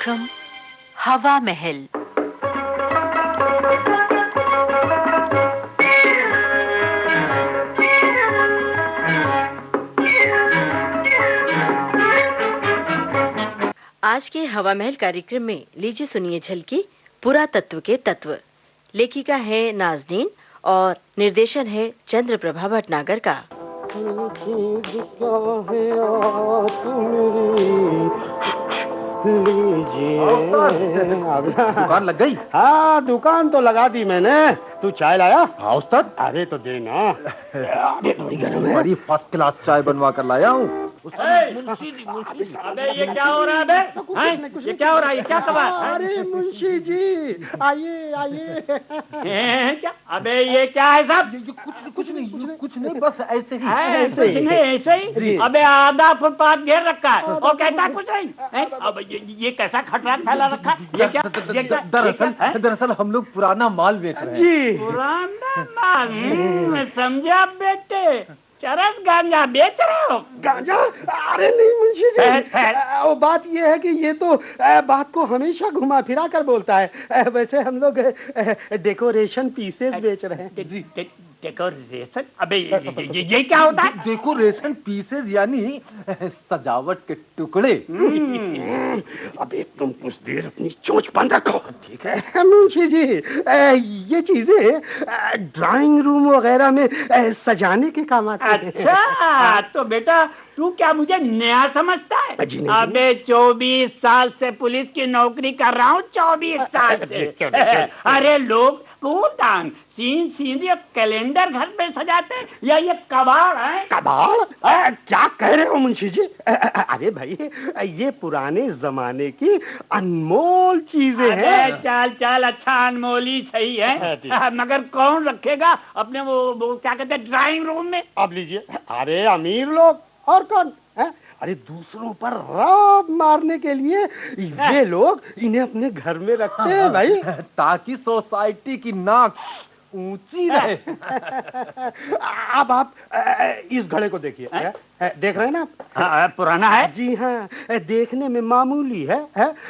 कार्यक्रम हवा महल। आज के हवा महल कार्यक्रम में लीजिए सुनिए झलकी पुरातत्व के तत्व। लेखिका है नाज़नीन और निर्देशन है चंद्रप्रभा भटनागर का। दुकान लग गई? हाँ, दुकान तो लगा दी मैंने। तू चाय लाया? हाँ उस्ताद। अरे तो देना। अरे थोड़ी गर्म है। बड़ी फर्स्ट क्लास चाय बनवा कर लाया हूँ। मुंशी जी, अबे ये क्या हो रहा है बे? ये क्या हो रहा है? ये क्या सवाल? अरे मुंशी जी, आइए आइए। क्या? अबे ये क्या है साहब? कुछ नहीं, बस ऐसे ही। ऐसे ही? अबे आधा फुटपाथ घेर रखा है और कहता कुछ नहीं। अब ये कैसा खटरा फैला रखा है? ये क्या? दरअसल हम लोग पुराना माल बेच रहे हैं। जी, पुराना माल? समझा बेटे, चरस गांजा बेच रहे हो? गांजा? अरे नहीं मुंशी जी, वो बात ये है कि ये तो बात को हमेशा घुमा फिरा कर बोलता है। वैसे हम लोग डेकोरेशन पीसेस बेच रहे हैं। डेकोरेशन? अबे ये क्या होता है? डेकोरेशन पीसेस यानी सजावट के टुकड़े। अबे तुम कुछ देर अपनी चोंच बंद रखो। ठीक है मुंशी जी, ये चीजें ड्राइंग रूम वगैरह में सजाने के काम आती हैं। अच्छा, तो बेटा तू क्या मुझे नया समझता है? अबे 24 साल से पुलिस की नौकरी कर रहा हूँ, 24 साल से। अरे लोग फूलदान, सीनरी और कैलेंडर घर पे सजाते हैं या ये कबाड़ है? कबाड़? क्या कह रहे हो मुंशी जी? अरे भाई, ये पुराने जमाने की अनमोल चीजें हैं। चाल अच्छा अनमोल ही सही है, मगर कौन रखेगा अपने वो क्या कहते हैं ड्राइंग रूम में? अब लीजिए। अरे अमीर लोग और कौन है? अरे दूसरों पर रौब मारने के लिए ये लोग इन्हें अपने घर में रखते हैं भाई, ताकि सोसाइटी की नाक ऊंची रहे। अब आप इस घड़े को देखिए। देख रहे हैं ना? हाँ, पुराना है। जी हाँ, देखने में मामूली है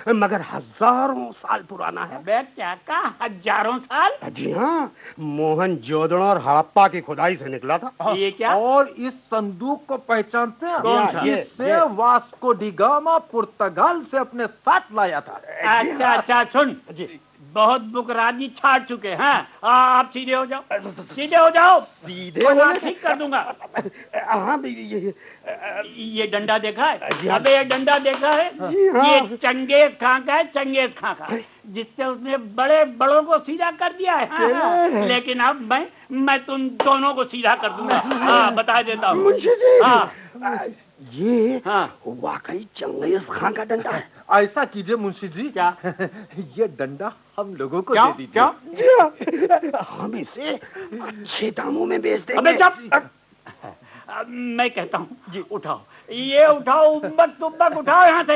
मगर हजारों साल पुराना है। बे क्या का हजारों साल? जी हाँ, मोहनजोदड़ो और हड़प्पा की खुदाई से निकला था। ये क्या? और इस संदूक को पहचानते हैं? कौन सा? जिससे वास्को डी गामा पुर्तगाल से अपने साथ लाया था। अच्छा सुन जी, बहुत बुकराजी छाट चुके हैं। आप सीधे हो जाओ, सीधे हो जाओ। सीधे हो? ठीक कर दूंगा। हाँ, ये डंडा देखा है? हाँ। अबे ये डंडा देखा है? हाँ। ये चंगेज खां का है, चंगेज खां का, जिससे उसने बड़े बड़ों को सीधा कर दिया है। हाँ। लेकिन अब मैं तुम दोनों को सीधा कर दूंगा। हाँ, बता देता हूँ। ये वाकई चंगेज खां का डंडा है। ऐसा कीजिए मुंशी जी, क्या ये डंडा हम लोगों को दे दीजिए। क्या? जी हम इसे अच्छे दामों में बेच देंगे। अबे चुप! मैं कहता हूँ जी, उठाओ ये, उठाओ उम्बक उठाओ यहाँ से।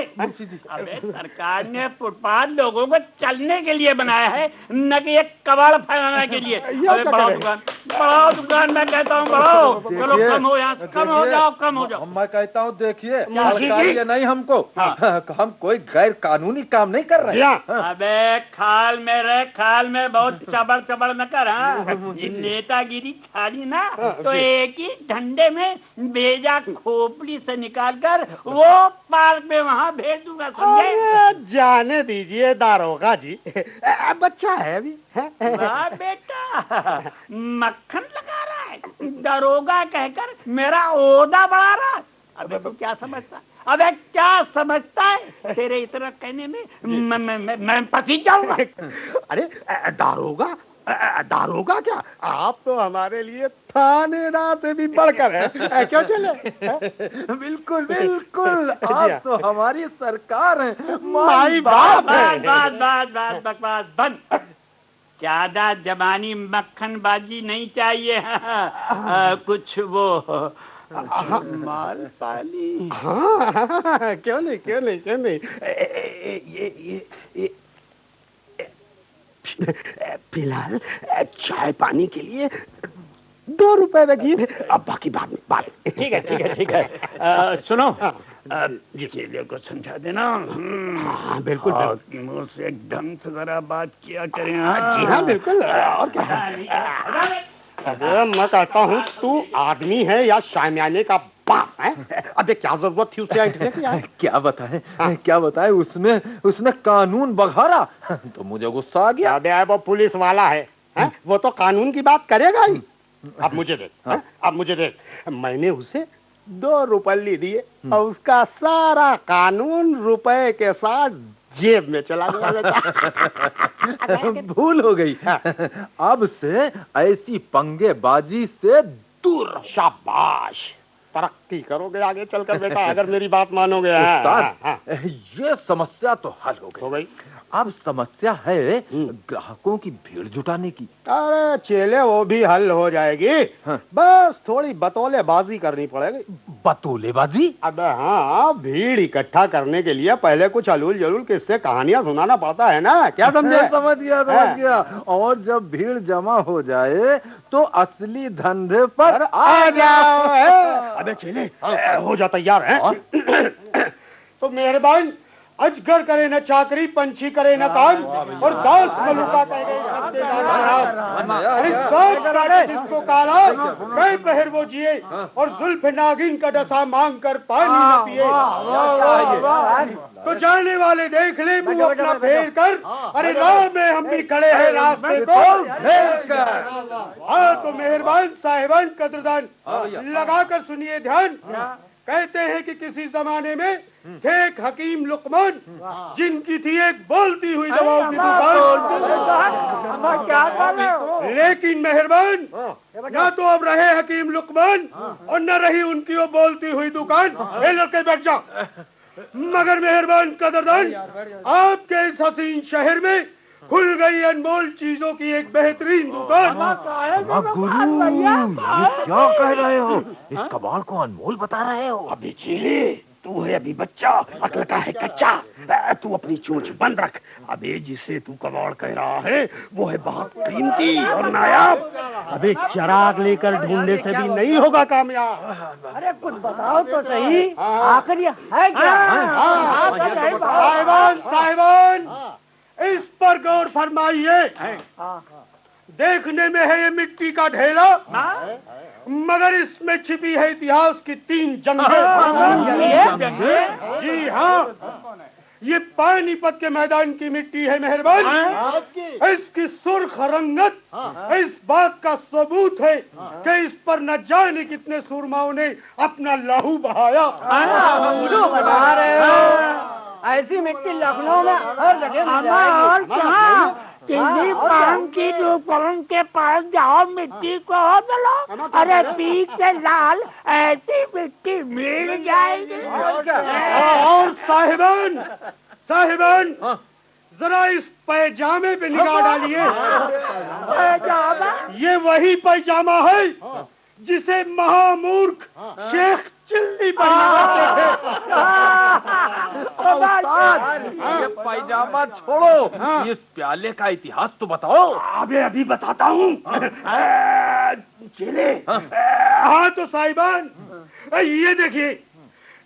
अबे सरकार ने फुटपाथ लोगों को चलने के लिए बनाया है, न कि एक कबाड़ फैलाने के लिए। अबे बढ़ाओ दुकान, मैं कहता हूँ बढ़ाओ। चलो कम हो यहाँ से, कम हो जाओ। मैं कहता हूँ देखिए, ये नहीं हमको। हम कोई गैर कानूनी काम नहीं कर रहे। अबे खाल में बहुत चबड़ न कर। नेतागिरी खाली ना तो एक ही डंडे में भेजा खोपड़ी से निकालकर वो पार्क में वहाँ भेज दूंगा, समझे? जाने दीजिए दारोगा जी, बच्चा है अभी। वाह बेटा, मक्खन लगा रहा है, दारोगा कहकर मेरा ओहदा बढ़ा रहा है। अबे तू क्या समझता? अबे क्या समझता है? तेरे इतना कहने में मैं पसीज जाऊंगा। अरे दारोगा क्या? आप तो हमारे लिए थानेदार से भी बढ़कर है। क्यों चले? बिल्कुल आप तो हमारी सरकार है, माई बाप है। बस बकवास बंद। ज्यादा जबानी मक्खनबाजी नहीं चाहिए। कुछ वो माल पाली। हाँ, क्यों नहीं। ये फिलहाल चाय पानी के लिए 2 रुपए रखिए, अब बाकी बाद में। ठीक है। सुनो, जिस चेले को समझा देना। हाँ बिल्कुल मुंह से एकदम से जरा बात किया करें। जी हाँ बिल्कुल। और क्या? अरे मैं कहता हूँ तू आदमी है या शामियाने का बाप है? अबे क्या जरूरत थी उसे ऐंठने की यार? क्या बताएं उसने कानून बघारा तो मुझे गुस्सा आ गया। अबे वो पुलिस वाला है, वो तो कानून की बात करेगा ही। अब मुझे देख, मैंने उसे 2 रुपये दिए और उसका सारा कानून रुपए के साथ जेब में चला गया। भूल हो गई। अब से ऐसी पंगेबाजी से दूर रहो। शाबाश, तरक्की करोगे आगे चलकर बेटा, अगर मेरी बात मानोगे। ये समस्या तो हल हो गई। अब समस्या है ग्राहकों की भीड़ जुटाने की। अरे चेले वो भी हल हो जाएगी। बस थोड़ी बतौलेबाजी करनी पड़ेगी। बतौलेबाजी? अब हाँ, भीड़ इकट्ठा करने के लिए पहले कुछ अलूल जलूल किस्से कहानियां सुनाना पड़ता है ना, क्या समझे? समझ गया। और जब भीड़ जमा हो जाए तो असली धंधे पर आ जाओ। अबे चेले हो जा तैयार है? तो मेहरबान, अजगर करे न चाकरी, पंछी करे न काम, और दास मलुका कह गए जिसको काला कई पहर वो जिए, और जुल्फ नागिन का डसा मांग कर पानी न पिए। तो जाने वाले देख ले मुंह अपना फेर कर, अरे राह में हम भी खड़े हैं रास्ते को फेर कर। हाँ तो मेहरबान साहिबान कदरदान, लगाकर सुनिए ध्यान। कहते हैं कि किसी जमाने में थे एक हकीम लुकमान, जिनकी थी एक बोलती हुई दवाओं की दुकान। लेकिन मेहरबान, ना तो अब रहे हकीम लुकमान और न रही उनकी वो बोलती हुई दुकान। लड़के बैठ जाओ। मगर मेहरबान कदरदान, आपके इस हसीन शहर में खुल गई अनमोल चीजों की एक बेहतरीन दुकान। गुरु, ये क्या कह रहे हो? इस कबाड़ को अनमोल बता रहे हो? अभी चीले, तू है अभी बच्चा, अकल का है कच्चा। तू अपनी चोंच बंद रख। अबे जिसे तू कबाड़ कह रहा है वो है बहुत कीमती और नायाब। अबे चिराग लेकर ढूंढने से भी नहीं होगा कामयाब। अरे कुछ बताओ तो सही, आखिर ये है क्या? साहिबान, इस पर गौर फरमाइए। देखने में है ये मिट्टी का ढेला, मगर इसमें छिपी है इतिहास की 3 जंगें। जी हाँ, ये पानीपत के मैदान की मिट्टी है मेहरबान। इसकी सुर्ख रंगत इस बात का सबूत है कि इस पर न जाने कितने सुरमाओं ने अपना लहू बहाया। बता रहे हो ऐसी मिट्टी लखनऊ में हर जगह और कहाँ? किसी पान की दुकान के पास जाओ, मिट्टी को मिलो। अरे पीक से लाल ऐसी मिट्टी मिल जाएगी। और साहिबान, जरा इस पैजामे पे निगाह डालिए। ये वही पैजामा है जिसे महामूर्ख शेख चिल्ली पहनाते थे। ये पैजामा छोड़ो, इस प्याले का इतिहास तो बताओ। अभी बताता हूँ। चले। हाँ तो साहिबान, ये देखिए,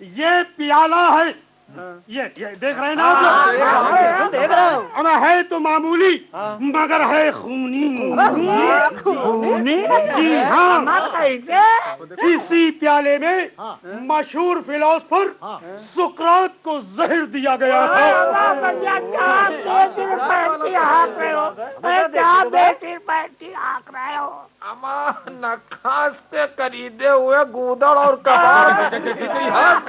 ये प्याला है। ये देख रहे हैं ना आप? देख रहा हूँ। अब है तो मामूली, मगर है खूनी। जी हाँ, इसी प्याले में मशहूर फिलोसफर सुकरात को जहर दिया गया था। नखास से खरीदे हुए गूदड़ और कबाड़ इतिहास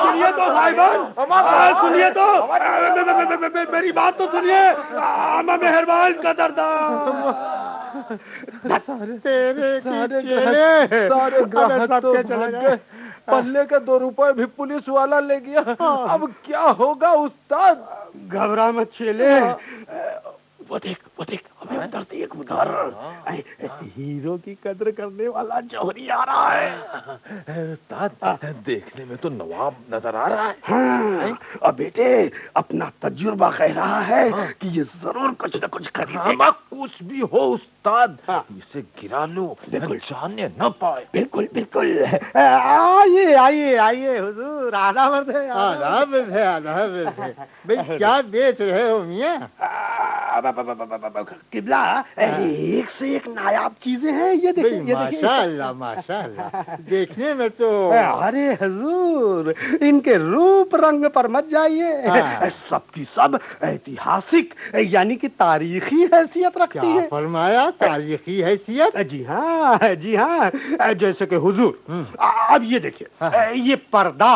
सुनिए तो साहिबान, सुनिए तो, मेरी बात तो सुनिए। मेहरबान कदरदान, सारे ग्राहक तो भाग गए। पल्ले के 2 रुपए भी पुलिस वाला ले गया। अब क्या होगा उस्ताद? घबरा मत चेले। वो देख अबे उधर से एक उधर हीरो की कद्र करने वाला जौहरी आ रहा है। उस्ताद देखने में तो नवाब नजर आ रहा है। हाँ, अब बेटे अपना तजुर्बा कह रहा है कि ये जरूर कुछ न कुछ खरीदेगा। कुछ भी हो उस्ताद, हाँ। इसे गिरा लो, जाने न पाए। बिल्कुल बिल्कुल। आइए आइए आइए हुजूर, आदाब है। आदाब है, आदाब है। भाई क्या बेच रहे हो मियाँ? किबला एक से एक नायाब चीजें हैं, ये देखिए ये देखिए। माशाअल्लाह माशाअल्लाह, देखने में तो। अरे हुजूर, इनके रूप रंग पर मत जाइए। सबकी सब ऐतिहासिक यानी कि तारीखी हैसियत रखती क्या है। फरमाया, तारीखी हैसियत? जी हाँ जी हाँ। जैसे कि हुजूर अब ये देखिए, ये पर्दा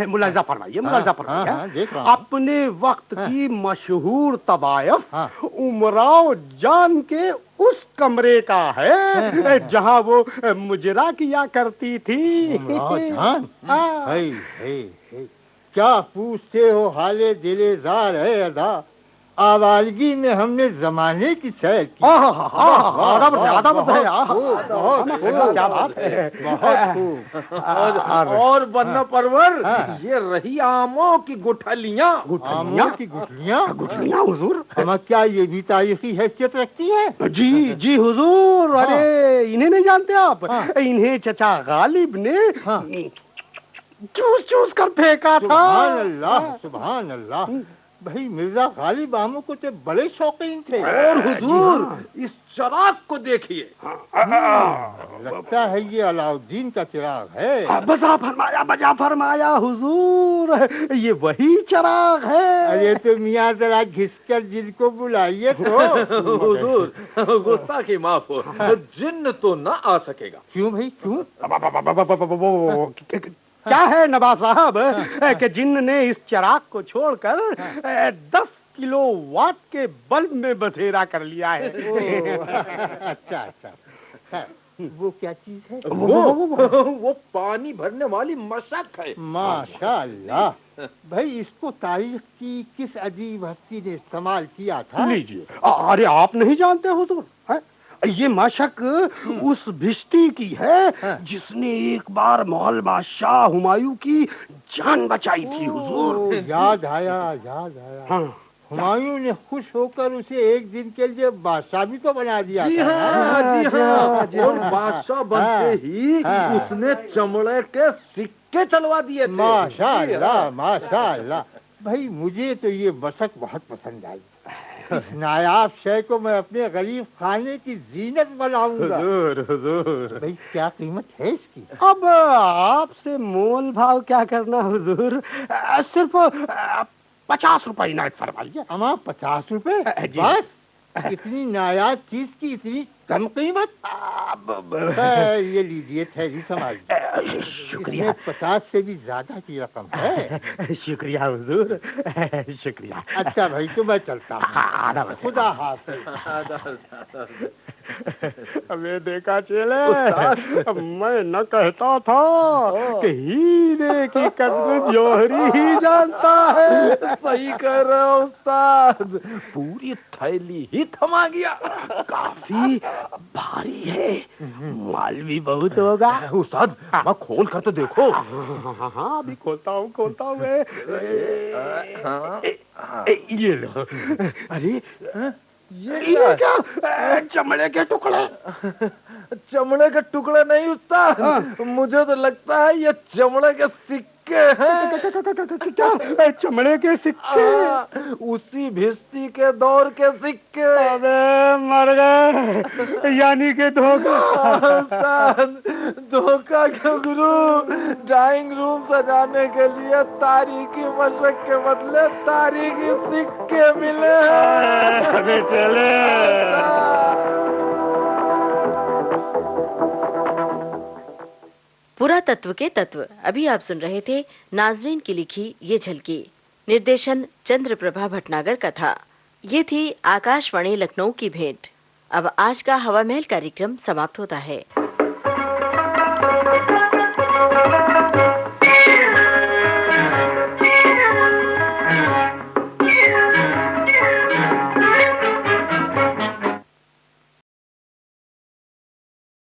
मुलाजा फरमाइए, मुलाजा फरमाइए। अपने वक्त की मशहूर तवायफ उमराव जान के उस कमरे का है जहाँ वो मुजरा किया करती थी। जान? क्या पूछते हो, हाले दिले जार है अदा, आवालगी में हमने जमाने की सैर की। क्या बात है, बहुत खूब। और बन्ना परवर, ये रही आमों की गुठलियाँ। आमों की गुठलियाँ? गुठलियाँ हुजूर? हम क्या ये भी तारीखी हैसियत रखती है? जी जी हुजूर। अरे इन्हें नहीं जानते आप? इन्हें चचा गालिब ने चूस चूस कर फेंका था। सुभान अल्लाह, सुभान अल्लाह। भाई मिर्जा गालिब आमों को तो बड़े शौकीन थे। और हुजूर इस चिराग को देखिए, लगता है ये अलाउद्दीन का चिराग है। बजा फरमाया हुजूर, ये वही चिराग है। अरे तो मियाँ जरा घिसकर जिनको बुलाइए तो। हुजूर गुस्सा की माफ हो, जिन्न तो ना आ सकेगा। क्यों भाई, क्यों? क्या है नवाब साहब कि जिन्न ने इस चिराग को छोड़कर 10 किलो वाट के बल्ब में बसेरा कर लिया है। अच्छा अच्छा, वो क्या चीज है? वो पानी भरने वाली मशक है। माशाअल्लाह। भाई इसको तारीख की किस अजीब हस्ती ने इस्तेमाल किया था? लीजिए। अरे आप नहीं जानते हो तो ये मशक उस भिश्ती की है जिसने एक बार मुगल बादशाह हुमायूं की जान बचाई थी हुजूर। याद आया, याद आया। हाँ। हुमायूं ने खुश होकर उसे एक दिन के लिए बादशाह भी तो बना दिया। जी हाँ, जी हाँ। और बादशाह बनते ही उसने चमड़े के सिक्के चलवा दिए थे। माशाअल्लाह माशाअल्लाह। भाई मुझे तो ये मशक बहुत पसंद आई। इस नायाब शय को मैं अपने गरीब खाने की जीनत बनाऊंगा। हुजूर भाई क्या कीमत है इसकी? अब आपसे मोल भाव क्या करना हुजूर, सिर्फ 50 रुपए इनायत फरमाइए। अमा 50 रुपए बस? इतनी नायाब चीज की इतनी कम कीमत? ये लीजिए, थैली संभालिए। शुक्रिया। 50 से भी ज्यादा की रकम है। शुक्रिया हुजूर, शुक्रिया। अच्छा भाई तो मैं चलता हूँ। खुदा हाफिज। हमें देखा चेले, मैं न कहता था कि हीरे की कद्र जौहरी ही जानता है। सही कह रहे हो उस्ताद, पूरी थैली ही थमा गया। काफी भारी है, माल भी बहुत होगा। उस्ताद मैं खोल कर तो देखो। हाँ अभी खोलता हूँ ये लो। अरे ये क्या? चमड़े के टुकड़े? चमड़े के टुकड़े नहीं उस्ताद, मुझे तो लगता है ये चमड़े के सिक्के हैं। क्या चमड़े के सिक्के? उसी भिश्ती के दौर के सिक्के। अबे मर गए, यानी के धोखा। उस्ताद धोखा क्यों गुरु, ड्राइंग रूम सजाने के लिए तारीखी मशक के बदले तारीखी सिक्के मिले हैं। अबे चले। पुरातत्व के तत्व। अभी आप सुन रहे थे नाजरीन की लिखी ये झलकी। निर्देशन चंद्र प्रभा भटनागर का था। ये थी आकाशवाणी लखनऊ की भेंट। अब आज का हवा महल कार्यक्रम समाप्त होता है।